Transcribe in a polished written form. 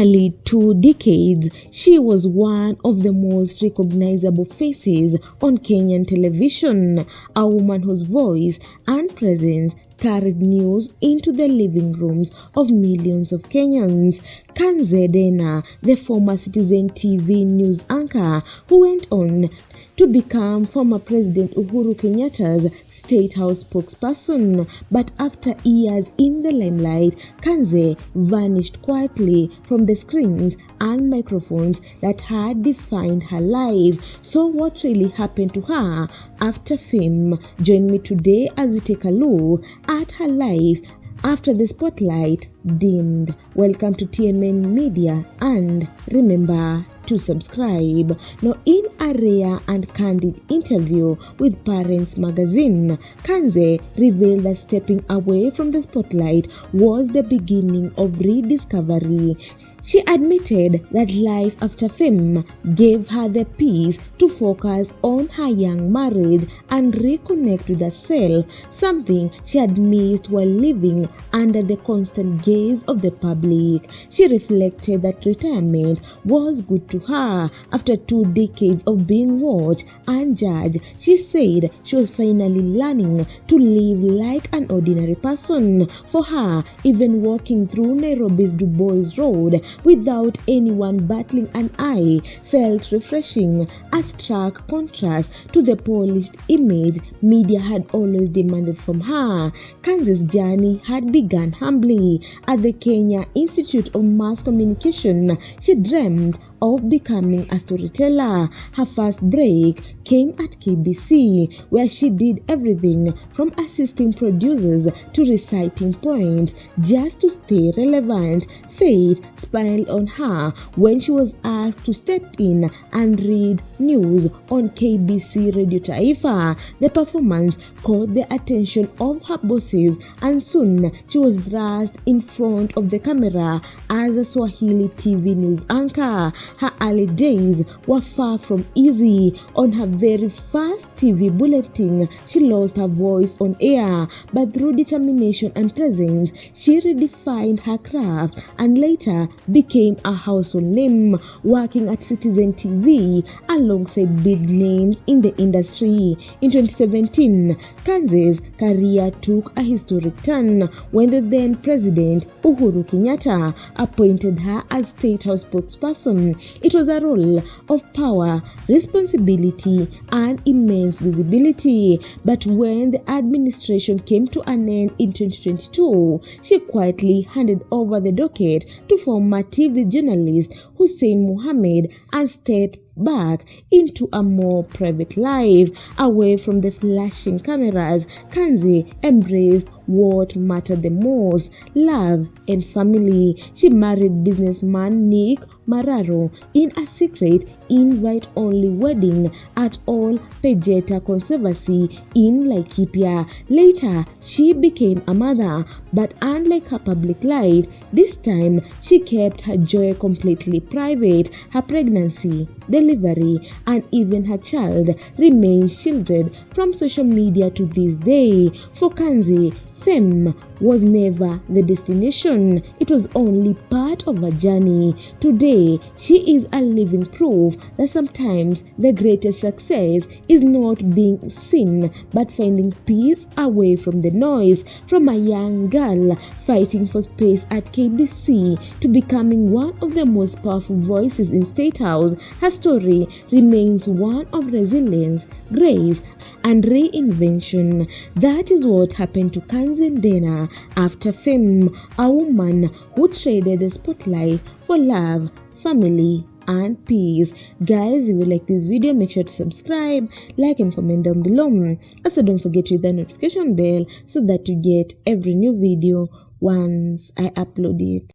nearly 2 decades, she was one of the most recognizable faces on Kenyan television, a woman whose voice and presence carried news into the living rooms of millions of Kenyans. Kanze Dena, the former Citizen TV news anchor who went on to become former President Uhuru Kenyatta's State House spokesperson. But after years in the limelight, Kanze vanished quietly from the screens and microphones that had defined her life. So what really happened to her after fame? Join me today as we take a look at her life after the spotlight dimmed. Welcome to TMN Media, and remember to subscribe. Now, in a rare and candid interview with Parents Magazine, Kanze revealed that stepping away from the spotlight was the beginning of rediscovery. She admitted that life after fame gave her the peace to focus on her young marriage and reconnect with herself, something she had missed while living under the constant gaze of the public. She reflected that retirement was good to her after 2 decades of being watched and judged. She said she was finally learning to live like an ordinary person. For her, even walking through Nairobi's Du Bois Road without anyone battling an eye felt refreshing, a stark contrast to the polished image media had always demanded from her. Kanze's journey had begun humbly at the Kenya Institute of Mass Communication. She dreamed of becoming a storyteller. Her first break came at KBC, where she did everything from assisting producers to reciting poems just to stay relevant. Fate smiled on her when she was asked to step in and read news on KBC Radio Taifa. The performance caught the attention of her bosses, and soon she was thrust in front of the camera as a Swahili TV news anchor. Her early days were far from easy. On her very first TV bulletin, she lost her voice on air, but through determination and presence, she redefined her craft and later became a household name, working at Citizen TV alongside big names in the industry. In 2017, Kanze's career took a historic turn when the then President Uhuru Kenyatta appointed her as State House spokesperson. It was a role of power, responsibility, and immense visibility. But when the administration came to an end in 2022, she quietly handed over the docket to former TV journalist Hussein Mohammed and stepped back into a more private life. Away from the flashing cameras, Kanze embraced what mattered the most: love and family. She married businessman Nick Mararo in a secret, invite-only wedding at All Pejeta Conservancy in Laikipia. Later, she became a mother, but unlike her public life, this time she kept her joy completely private. Her pregnancy, delivery, and even her child remains shielded from social media to this day. For Kanze, fame was never the destination. It was only part of her journey. Today, she is a living proof that sometimes the greatest success is not being seen, but finding peace away from the noise. From a young girl fighting for space at KBC to becoming one of the most powerful voices in State House, her story remains one of resilience, grace, and reinvention. That is what happened to Kanze Dena after fame, a woman who traded the spotlight for love, family, and peace. Guys, if you like this video, make sure to subscribe, like, and comment down below. Also, don't forget to hit the notification bell so that you get every new video once I upload it.